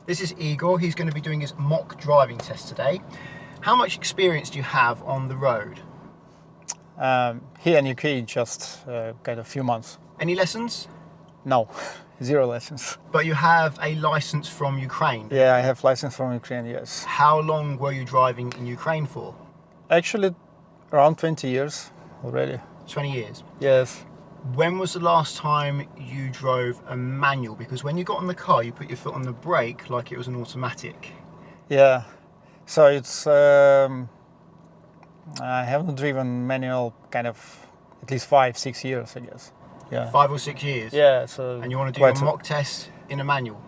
This is Igor. He's going to be doing his mock driving test today. How much experience do you have on the road? Here in UK, just kind of few months. Any lessons? No, 0 lessons. But you have a license from Ukraine? Yeah, I have license from Ukraine, yes. How long were you driving in Ukraine for? Actually, around 20 years already. 20 years? Yes. When was the last time you drove a manual? Because when you got in the car, you put your foot on the brake like it was an automatic. Yeah, so it's, I haven't driven manual kind of at least 5-6 years, I guess. Yeah. 5 or 6 years? Yeah, so. And you want to do a mock test in a manual?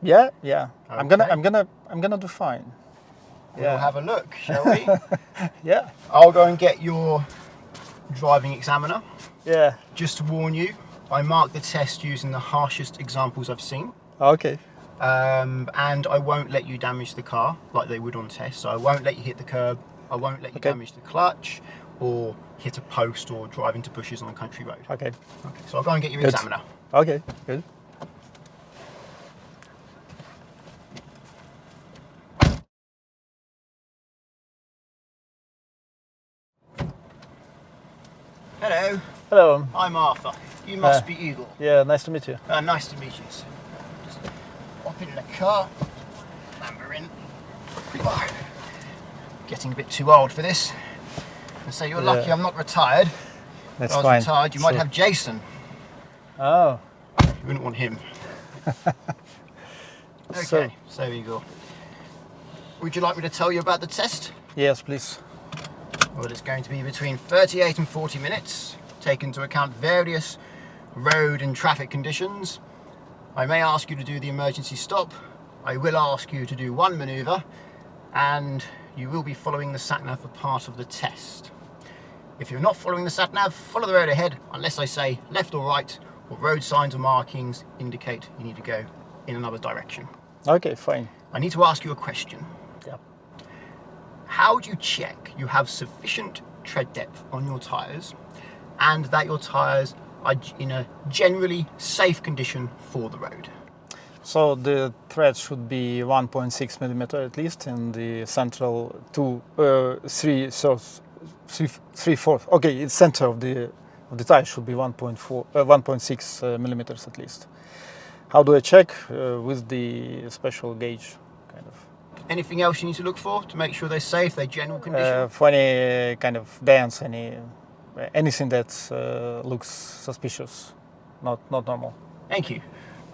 Yeah, yeah. Okay. I'm gonna do fine. We'll have a look, shall we? Yeah. I'll go and get your driving examiner. Yeah. Just to warn you, I mark the test using the harshest examples I've seen. Okay. And I won't let you damage the car like they would on test. So I won't let you hit the curb. I won't let you damage the clutch or hit a post or drive into bushes on a country road. Okay. So I'll go and get your examiner. Okay, good. Hello. Hello. I'm Arthur. You must be Igor. Yeah, nice to meet you. Nice to meet you. So just hop in the car, clamber in. Oh, getting a bit too old for this. And so you're lucky I'm not retired. That's if I was fine. retired, you might have Jason. Oh. You wouldn't want him. Okay, so Igor. Would you like me to tell you about the test? Yes, please. Well, it's going to be between 38 and 40 minutes, take into account various road and traffic conditions. I may ask you to do the emergency stop. I will ask you to do one manoeuvre, and you will be following the sat-nav for part of the test. If you're not following the sat-nav, follow the road ahead, unless I say left or right, or road signs or markings indicate you need to go in another direction. Okay, fine. I need to ask you a question. Yeah. How do you check you have sufficient tread depth on your tyres and that your tyres are in a generally safe condition for the road? So the tread should be 1.6 millimeter at least in the central 3/4. Okay, it's center of the tire should be 1.6 millimeters at least. How do I check? With the special gauge, kind of. Anything else you need to look for to make sure they're safe, they're general condition? For any kind of dents, anything that looks suspicious, not normal. Thank you.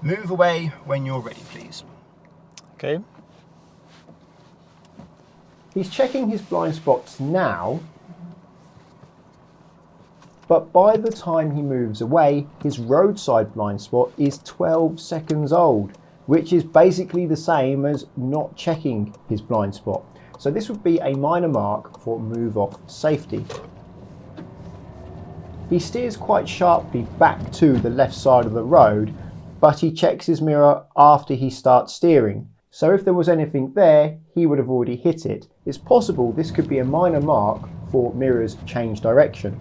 Move away when you're ready, please. Okay. He's checking his blind spots now, but by the time he moves away, his roadside blind spot is 12 seconds old, which is basically the same as not checking his blind spot. So this would be a minor mark for move off safety. He steers quite sharply back to the left side of the road, but he checks his mirror after he starts steering. So if there was anything there, he would have already hit it. It's possible this could be a minor mark for mirrors change direction.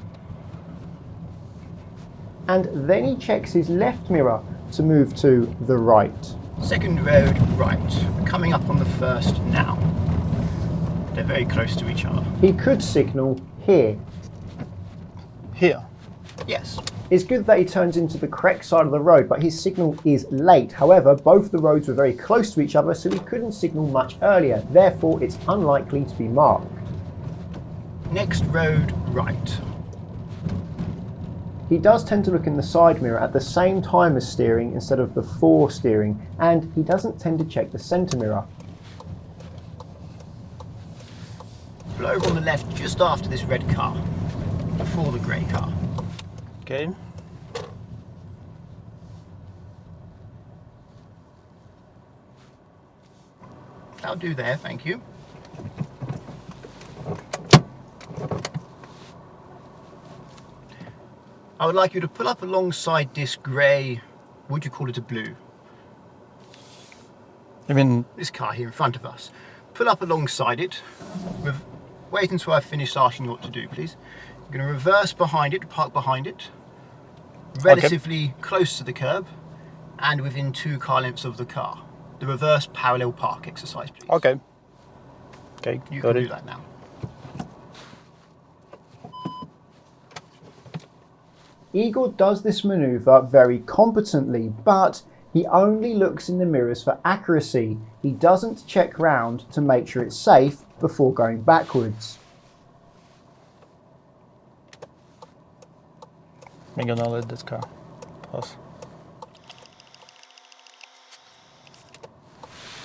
And then he checks his left mirror to move to the right. Second road right. We're coming up on the first now. They're very close to each other. He could signal here. Here. Yes. It's good that he turns into the correct side of the road, but his signal is late. However, both the roads were very close to each other, so he couldn't signal much earlier. Therefore, it's unlikely to be marked. Next road right. He does tend to look in the side mirror at the same time as steering instead of before steering, and he doesn't tend to check the centre mirror. Pull over on the left just after this red car, before the grey car. Okay. That'll do there, thank you. I would like you to pull up alongside this grey, would you call it a blue? You mean This car here in front of us. Pull up alongside it. Wait until I've finished asking you what to do, please. You're going to reverse behind it, park behind it, relatively close to the curb and within 2 car lengths of the car. the reverse parallel park exercise, please. Okay. Okay, You got can it. do that now. Igor does this manoeuvre very competently, but he only looks in the mirrors for accuracy. He doesn't check round to make sure it's safe before going backwards. I'm gonna let this car pass.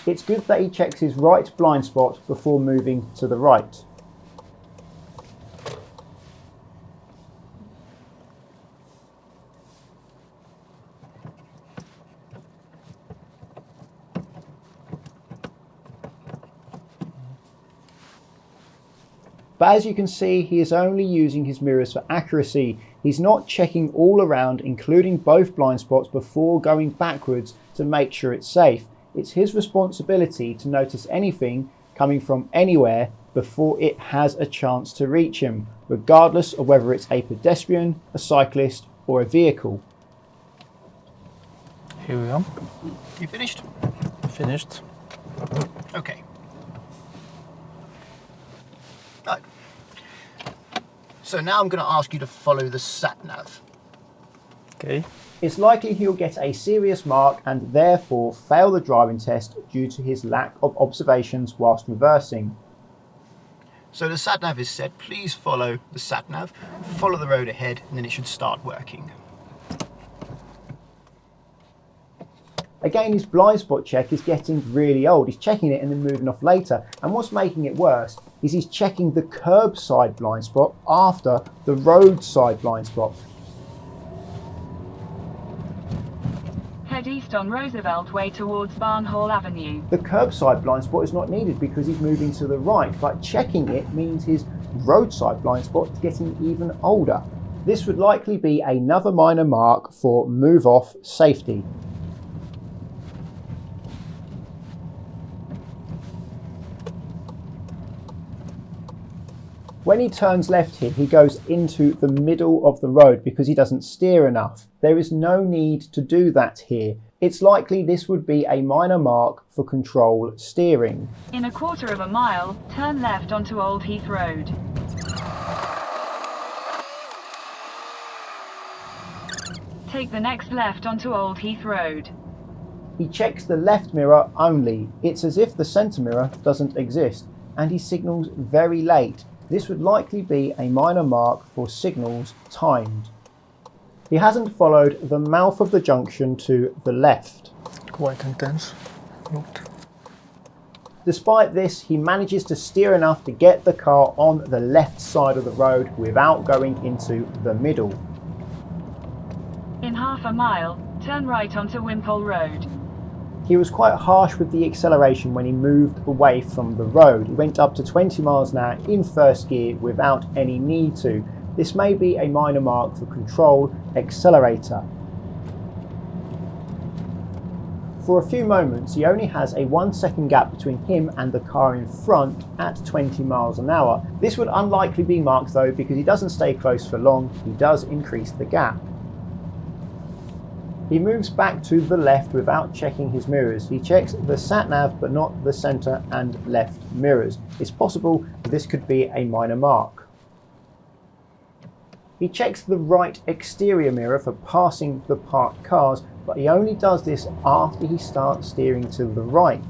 It's good that he checks his right blind spot before moving to the right. But as you can see, he is only using his mirrors for accuracy. He's not checking all around, including both blind spots, before going backwards to make sure it's safe. It's his responsibility to notice anything coming from anywhere before it has a chance to reach him, regardless of whether it's a pedestrian, a cyclist, or a vehicle. Here we are. You finished? Finished. Okay. Right. So now I'm going to ask you to follow the sat-nav. Okay. It's likely he'll get a serious mark and therefore fail the driving test due to his lack of observations whilst reversing. So the sat-nav is said, please follow the sat-nav, follow the road ahead, and then it should start working. Again, his blind spot check is getting really old. He's checking it and then moving off later. And what's making it worse is he's checking the curbside blind spot after the roadside blind spot. Head east on Roosevelt Way towards Barnhall Avenue. The curbside blind spot is not needed because he's moving to the right, but checking it means his roadside blind spot is getting even older. This would likely be another minor mark for move off safety. When he turns left here, he goes into the middle of the road because he doesn't steer enough. There is no need to do that here. It's likely this would be a minor mark for control steering. In a quarter of a mile, turn left onto Old Heath Road. Take the next left onto Old Heath Road. He checks the left mirror only. It's as if the centre mirror doesn't exist, and he signals very late. This would likely be a minor mark for signals timed. He hasn't followed the mouth of the junction to the left. Quite intense. Looked. Despite this, he manages to steer enough to get the car on the left side of the road without going into the middle. In half a mile, turn right onto Wimpole Road. He was quite harsh with the acceleration when he moved away from the road. He went up to 20 miles an hour in first gear without any need to. This may be a minor mark for control accelerator. For a few moments, he only has a 1 second gap between him and the car in front at 20 miles an hour. This would unlikely be marked though because he doesn't stay close for long. He does increase the gap. He moves back to the left without checking his mirrors. He checks the sat-nav but not the centre and left mirrors. It's possible this could be a minor mark. He checks the right exterior mirror for passing the parked cars, but he only does this after he starts steering to the right.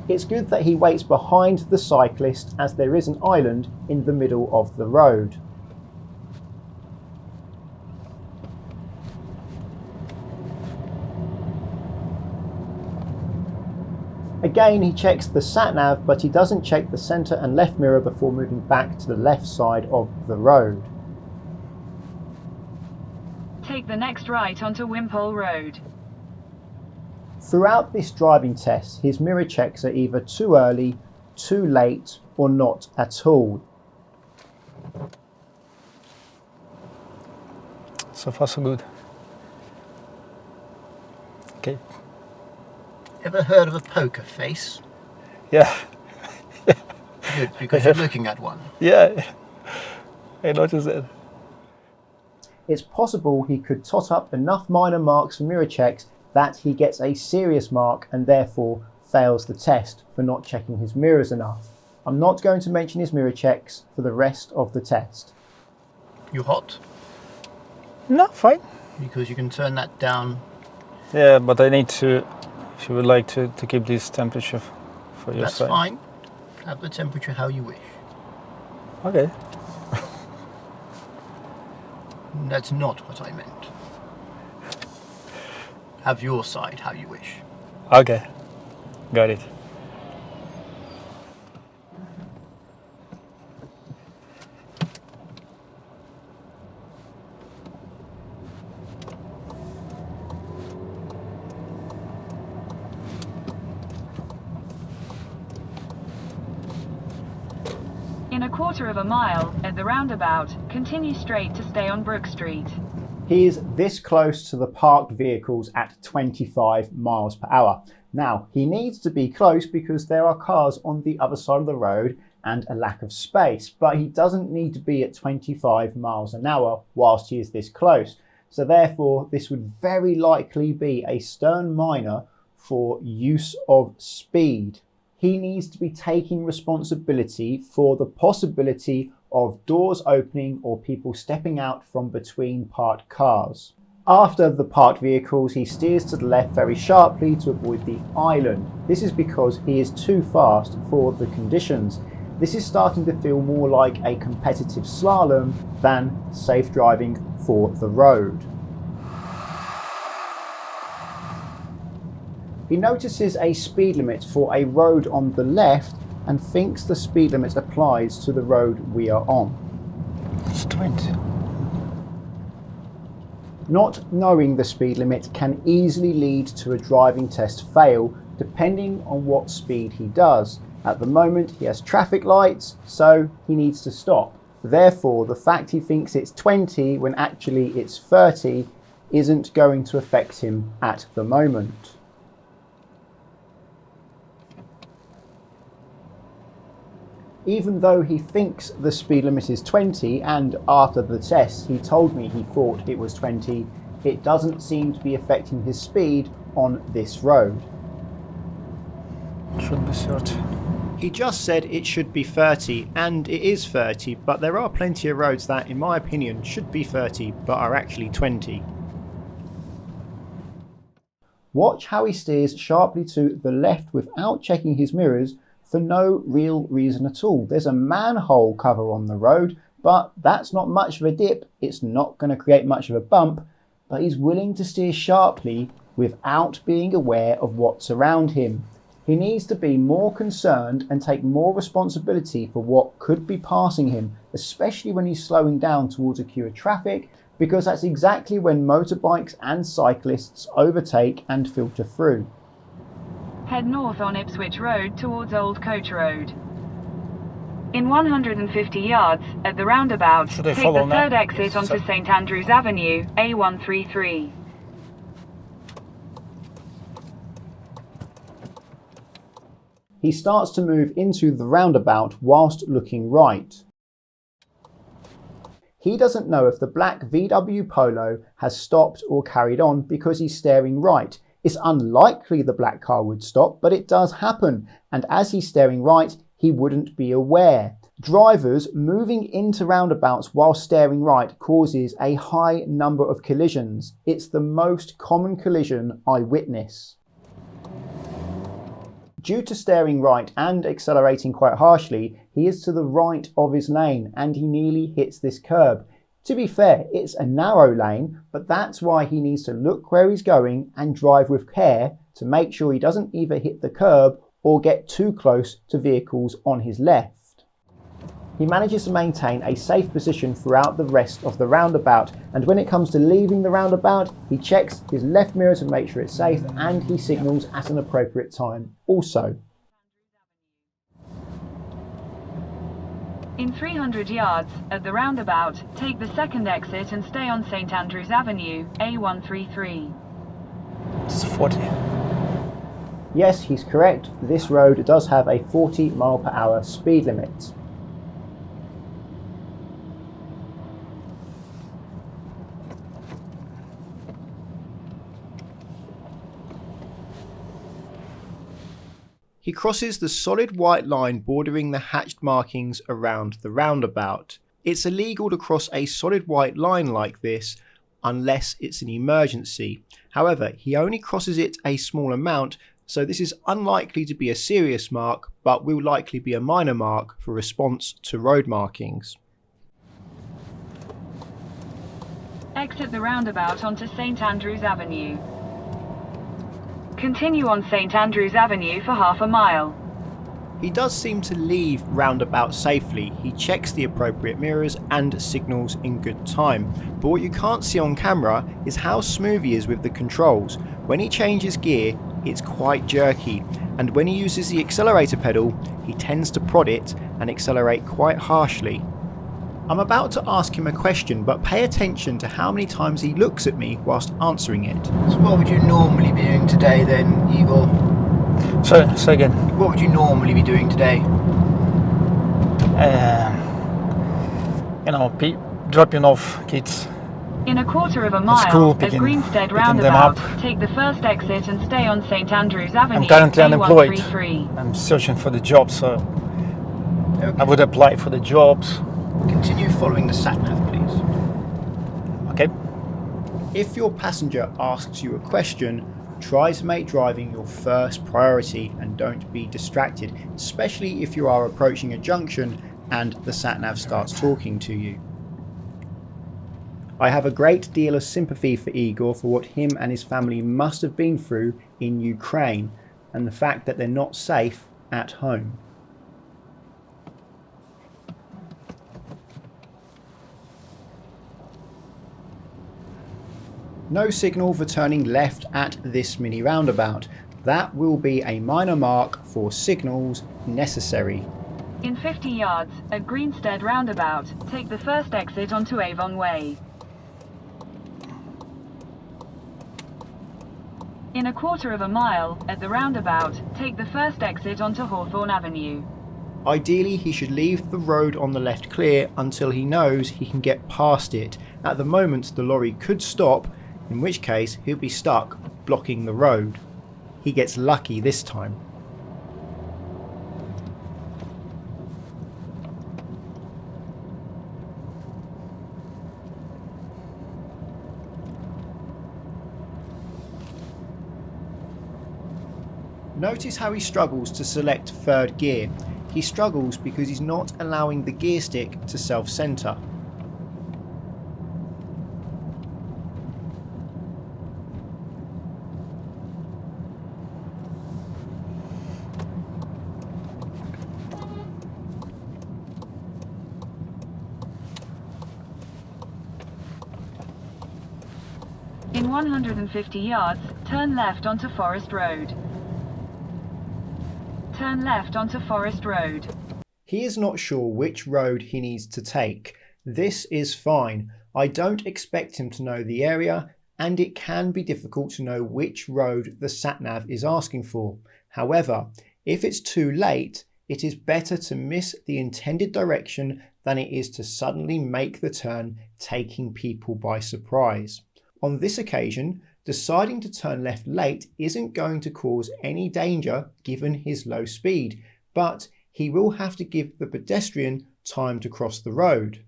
It's good that he waits behind the cyclist as there is an island in the middle of the road. Again, he checks the sat-nav, but he doesn't check the centre and left mirror before moving back to the left side of the road. Take the next right onto Wimpole Road. Throughout this driving test, his mirror checks are either too early, too late, or not at all. So far so good. Okay. Ever heard of a poker face? Yeah. Good, because you're looking at one. Yeah. I noticed that. it's possible he could tot up enough minor marks for mirror checks that he gets a serious mark and therefore fails the test for not checking his mirrors enough. I'm not going to mention his mirror checks for the rest of the test. You hot? No, fine. Because you can turn that down. Yeah, but I need to, if you would like to keep this temperature for your That's side. fine. Have the temperature how you wish. Okay. That's not what I meant. Have your side how you wish. Okay. Got it. In a quarter of a mile, at the roundabout, continue straight to stay on Brook Street. He is this close to the parked vehicles at 25 miles per hour. Now, he needs to be close because there are cars on the other side of the road and a lack of space, but he doesn't need to be at 25 miles an hour whilst he is this close. So therefore, this would very likely be a stern minor for use of speed. He needs to be taking responsibility for the possibility of doors opening or people stepping out from between parked cars. After the parked vehicles, he steers to the left very sharply to avoid the island. This is because he is too fast for the conditions. This is starting to feel more like a competitive slalom than safe driving for the road. He notices a speed limit for a road on the left and thinks the speed limit applies to the road we are on. It's 20. Not knowing the speed limit can easily lead to a driving test fail depending on what speed he does. At the moment he has traffic lights, so he needs to stop. Therefore, the fact he thinks it's 20 when actually it's 30 isn't going to affect him at the moment. Even though he thinks the speed limit is 20 and after the test he told me he thought it was 20, it doesn't seem to be affecting his speed on this road. Should be 30. He just said it should be 30 and it is 30, but there are plenty of roads that in my opinion should be 30 but are actually 20. Watch how he steers sharply to the left without checking his mirrors for no real reason at all. There's a manhole cover on the road, but that's not much of a dip. It's not going to create much of a bump, but he's willing to steer sharply without being aware of what's around him. He needs to be more concerned and take more responsibility for what could be passing him, especially when he's slowing down towards a queue of traffic, because that's exactly when motorbikes and cyclists overtake and filter through. Head north on Ipswich Road towards Old Coach Road. In 150 yards, at the roundabout, Should I take follow the now? third exit onto St Andrews Avenue, A133. He starts to move into the roundabout whilst looking right. He doesn't know if the black VW Polo has stopped or carried on because he's staring right. It's unlikely the black car would stop, but it does happen, and as he's staring right, he wouldn't be aware. Drivers moving into roundabouts while staring right causes a high number of collisions. It's the most common collision I witness. Due to staring right and accelerating quite harshly, he is to the right of his lane and he nearly hits this curb. To be fair, it's a narrow lane, but that's why he needs to look where he's going and drive with care to make sure he doesn't either hit the curb or get too close to vehicles on his left. He manages to maintain a safe position throughout the rest of the roundabout, and when it comes to leaving the roundabout, he checks his left mirror to make sure it's safe and he signals at an appropriate time also. In 300 yards, at the roundabout, take the second exit and stay on St Andrews Avenue, A133. It's 40. Yes, he's correct. This road does have a 40 mile per hour speed limit. He crosses the solid white line bordering the hatched markings around the roundabout. It's illegal to cross a solid white line like this unless it's an emergency. However, he only crosses it a small amount, so this is unlikely to be a serious mark, but will likely be a minor mark for response to road markings. Exit the roundabout onto St Andrews Avenue. Continue on St Andrews Avenue for half a mile. He does seem to leave roundabout safely. He checks the appropriate mirrors and signals in good time. But what you can't see on camera is how smooth he is with the controls. When he changes gear, it's quite jerky, and when he uses the accelerator pedal, he tends to prod it and accelerate quite harshly. I'm about to ask him a question, but pay attention to how many times he looks at me whilst answering it. So what would you normally be doing today then, Igor? Say again. What would you normally be doing today? Dropping off kids. In a quarter of a mile, school, at picking Greenstead them roundabout, up. take the first exit and stay on St Andrews Avenue. I'm currently unemployed. A133. I'm searching for the job, so Okay. I would apply for the jobs. Continue following the sat-nav, please. Okay. If your passenger asks you a question, try to make driving your first priority and don't be distracted, especially if you are approaching a junction and the sat-nav starts talking to you. I have a great deal of sympathy for Igor for what him and his family must have been through in Ukraine and the fact that they're not safe at home. No signal for turning left at this mini roundabout. That will be a minor mark for signals necessary. In 50 yards, at Greenstead roundabout, take the first exit onto Avon Way. In a quarter of a mile, at the roundabout, take the first exit onto Hawthorne Avenue. Ideally, he should leave the road on the left clear until he knows he can get past it. At the moment, the lorry could stop, in which case he'll be stuck blocking the road. He gets lucky this time. Notice how he struggles to select third gear. He struggles because he's not allowing the gear stick to self-center. In 150 yards, turn left onto Forest Road. Turn left onto Forest Road. He is not sure which road he needs to take. This is fine. I don't expect him to know the area, and it can be difficult to know which road the sat-nav is asking for. However, if it's too late, it is better to miss the intended direction than it is to suddenly make the turn, taking people by surprise. On this occasion, deciding to turn left late isn't going to cause any danger given his low speed, but he will have to give the pedestrian time to cross the road.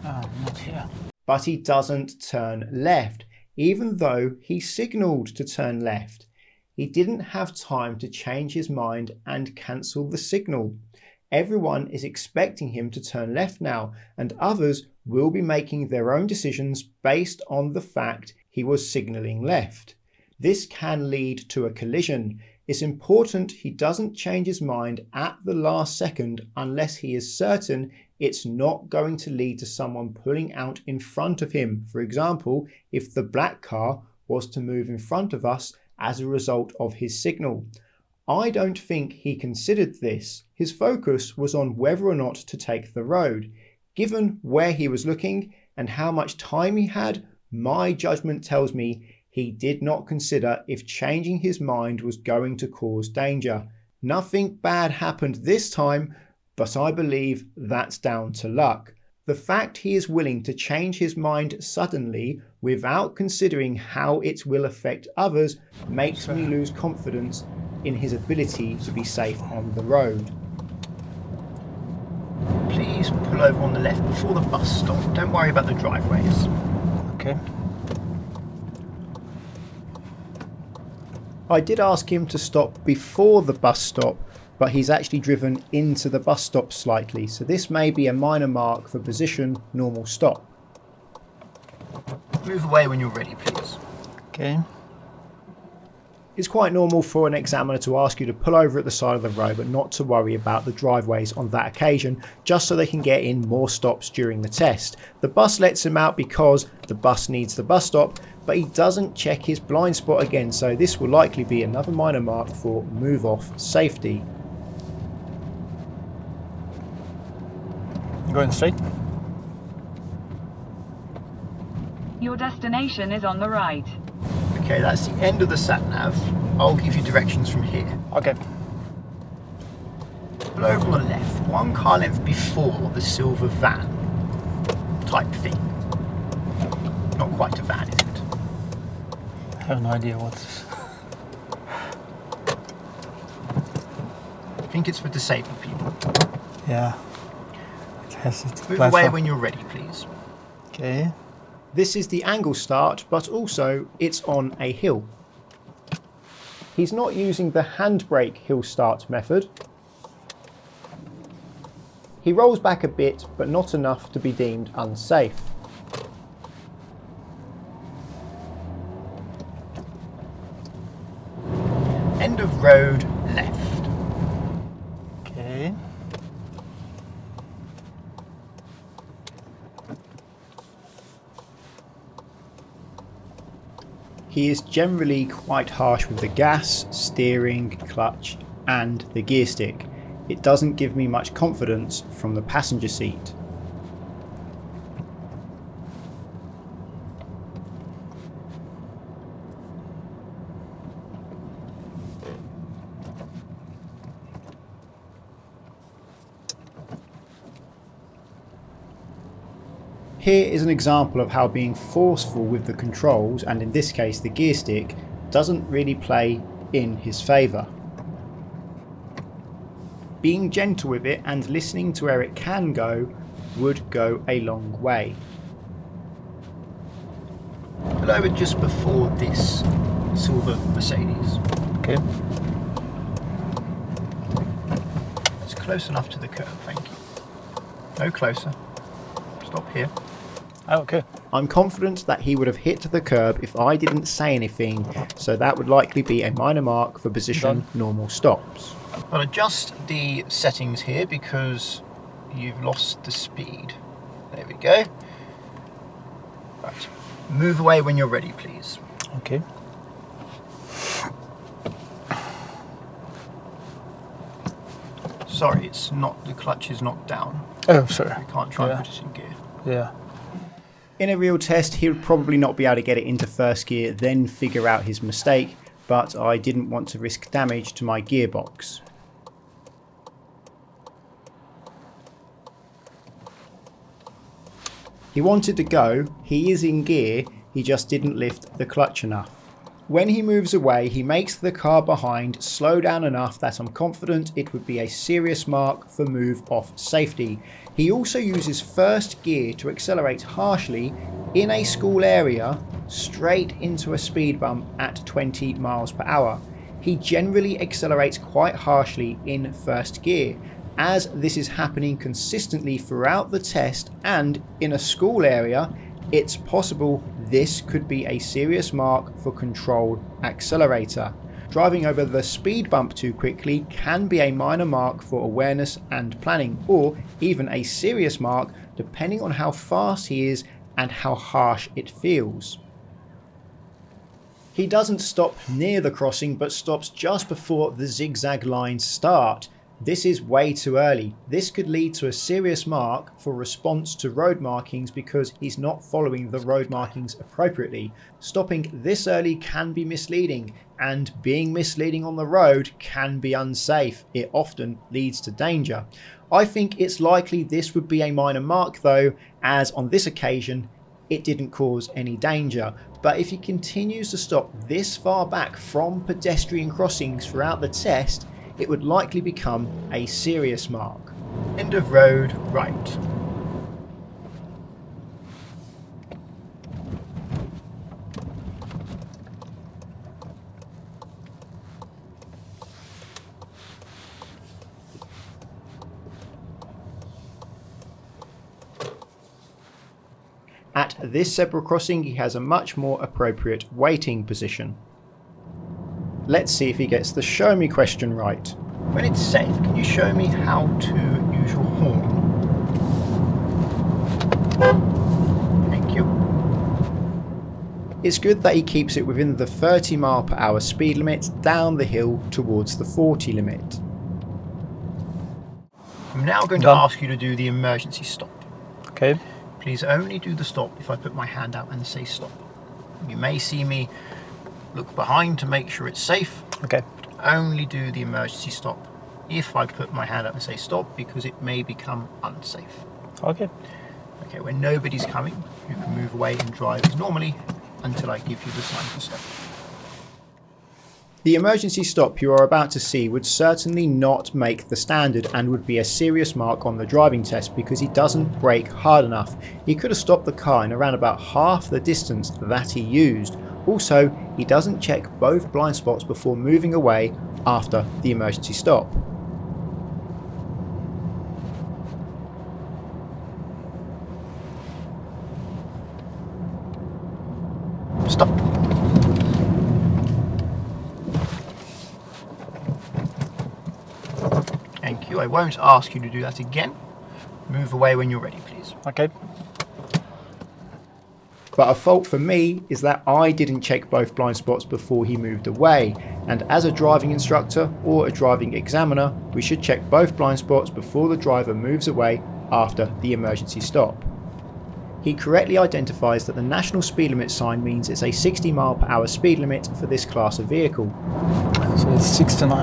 Oh, not here. But he doesn't turn left, even though he signalled to turn left. He didn't have time to change his mind and cancel the signal. Everyone is expecting him to turn left now, and others will be making their own decisions based on the fact he was signalling left. This can lead to a collision. It's important he doesn't change his mind at the last second unless he is certain it's not going to lead to someone pulling out in front of him. For example, if the black car was to move in front of us as a result of his signal. I don't think he considered this. His focus was on whether or not to take the road. Given where he was looking and how much time he had, my judgment tells me he did not consider if changing his mind was going to cause danger. Nothing bad happened this time, but I believe that's down to luck. The fact he is willing to change his mind suddenly without considering how it will affect others makes me lose confidence in his ability to be safe on the road. Please pull over on the left before the bus stop. Don't worry about the driveways. Okay. I did ask him to stop before the bus stop, but he's actually driven into the bus stop slightly, so this may be a minor mark for position normal stop. Move away when you're ready, please. Okay. It's quite normal for an examiner to ask you to pull over at the side of the road, but not to worry about the driveways on that occasion, just so they can get in more stops during the test. The bus lets him out because the bus needs the bus stop, but he doesn't check his blind spot again, so this will likely be another minor mark for move off safety. Going straight. Your destination is on the right. Okay, that's the end of the sat-nav. I'll give you directions from here. Okay. Pull over on the left, one car length before the silver van type thing. Not quite a van, is it? I have no idea what this is. I think it's for disabled people. Yeah. It has it. Move away when you're ready, please. Okay. This is the angle start, but also it's on a hill. He's not using the handbrake hill start method. He rolls back a bit, but not enough to be deemed unsafe. End of road, left. Okay. He is generally quite harsh with the gas, steering, clutch and the gear stick. It doesn't give me much confidence from the passenger seat. Here is an example of how being forceful with the controls, and in this case the gear stick, doesn't really play in his favour. Being gentle with it and listening to where it can go would go a long way. Pull over just before this silver Mercedes. Okay. It's close enough to the curb, thank you. No closer. Stop here. Okay. I'm confident that he would have hit the curb if I didn't say anything, so that would likely be a minor mark for position normal stops. I'll adjust the settings here because you've lost the speed. There we go. Right. Move away when you're ready, please. Okay. Sorry, it's not, the clutch is not down. Oh, sorry. We can't try and put it in gear. Yeah. In a real test, he would probably not be able to get it into first gear, then figure out his mistake, but I didn't want to risk damage to my gearbox. He wanted to go, he is in gear, he just didn't lift the clutch enough. When he moves away, he makes the car behind slow down enough that I'm confident it would be a serious mark for move off safety. He also uses first gear to accelerate harshly in a school area straight into a speed bump at 20 miles per hour. He generally accelerates quite harshly in first gear. As this is happening consistently throughout the test and in a school area, it's possible this could be a serious mark for controlled accelerator. Driving over the speed bump too quickly can be a minor mark for awareness and planning, or even a serious mark depending on how fast he is and how harsh it feels. He doesn't stop near the crossing but stops just before the zigzag lines start. This is way too early. This could lead to a serious mark for response to road markings because he's not following the road markings appropriately. Stopping this early can be misleading, and being misleading on the road can be unsafe. It often leads to danger. I think it's likely this would be a minor mark though, as on this occasion it didn't cause any danger. But if he continues to stop this far back from pedestrian crossings throughout the test, it would likely become a serious mark. End of road, right. At this zebra crossing, he has a much more appropriate waiting position. Let's see if he gets the show me question right. When it's safe, can you show me how to use your horn? Thank you. It's good that he keeps it within the 30 mph speed limit down the hill towards the 40 limit. I'm now going to Done. ask you to do the emergency stop. Okay. Please only do the stop if I put my hand out and say stop. You may see me look behind to make sure it's safe. Okay. Only do the emergency stop if I put my hand out and say stop, because it may become unsafe. Okay. Okay, when nobody's coming, you can move away and drive as normally until I give you the sign to stop. The emergency stop you are about to see would certainly not make the standard and would be a serious mark on the driving test because he doesn't brake hard enough. He could have stopped the car in around about half the distance that he used. Also, he doesn't check both blind spots before moving away after the emergency stop. Stop. Thank you. I won't ask you to do that again. Move away when you're ready, please. Okay. But a fault for me is that I didn't check both blind spots before he moved away, and as a driving instructor or a driving examiner, we should check both blind spots before the driver moves away after the emergency stop. He correctly identifies that the national speed limit sign means it's a 60 mph speed limit for this class of vehicle. So it's 69.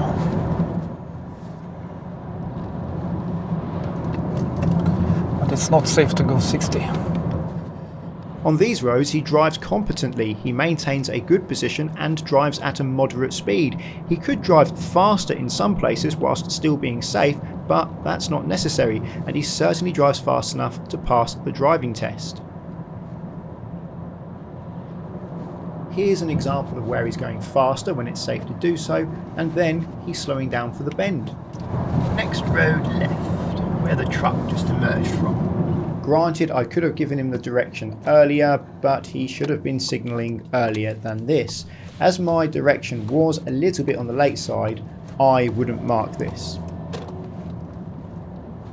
But it's not safe to go 60. On these roads he drives competently, he maintains a good position and drives at a moderate speed. He could drive faster in some places whilst still being safe, but that's not necessary, and he certainly drives fast enough to pass the driving test. Here's an example of where he's going faster when it's safe to do so, and then he's slowing down for the bend. Next road left, where the truck just emerged from. Granted, I could have given him the direction earlier, but he should have been signalling earlier than this. As my direction was a little bit on the late side, I wouldn't mark this.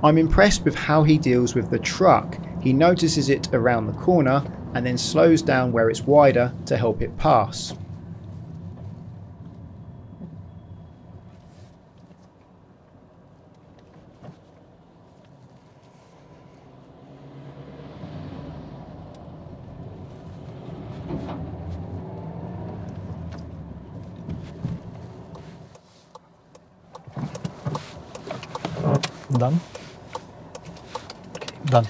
I'm impressed with how he deals with the truck. He notices it around the corner and then slows down where it's wider to help it pass. Done. Okay, done.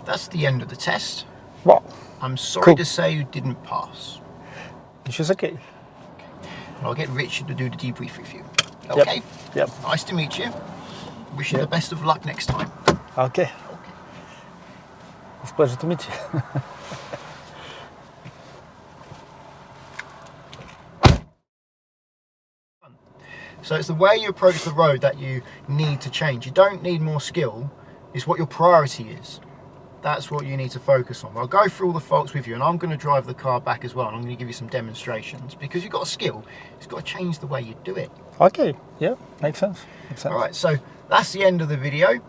That's the end of the test. Wow. I'm sorry Cool. to say you didn't pass. Which is okay. I'll get Richard to do the debrief with you. Okay? Yep. Nice to meet you. Wish you the best of luck next time. Okay. It's a pleasure to meet you. So it's the way you approach the road that you need to change. You don't need more skill, it's what your priority is. That's what you need to focus on. I'll go through all the faults with you, and I'm going to drive the car back as well, and I'm going to give you some demonstrations. Because you've got a skill, it's got to change the way you do it. Okay. Yeah. Makes sense. Makes sense. All right, so that's the end of the video.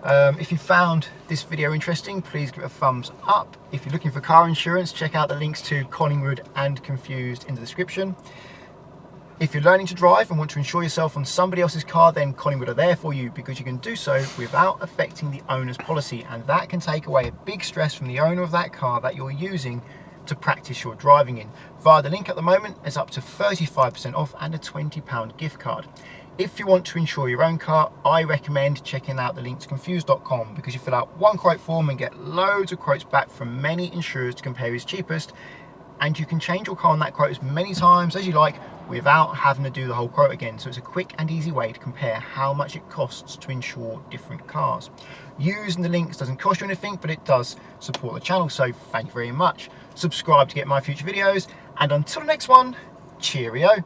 If you found this video interesting, please give it a thumbs up. If you're looking for car insurance, check out the links to Collingwood and Confused in the description. If you're learning to drive and want to insure yourself on somebody else's car, then Collingwood are there for you, because you can do so without affecting the owner's policy, and that can take away a big stress from the owner of that car that you're using to practice your driving in. Via the link at the moment, there's up to 35% off and a £20 gift card. If you want to insure your own car, I recommend checking out the link to confused.com, because you fill out one quote form and get loads of quotes back from many insurers to compare who's cheapest, and you can change your car on that quote as many times as you like without having to do the whole quote again. So it's a quick and easy way to compare how much it costs to insure different cars. Using the links doesn't cost you anything, but it does support the channel, so thank you very much. Subscribe to get my future videos, and until the next one, cheerio.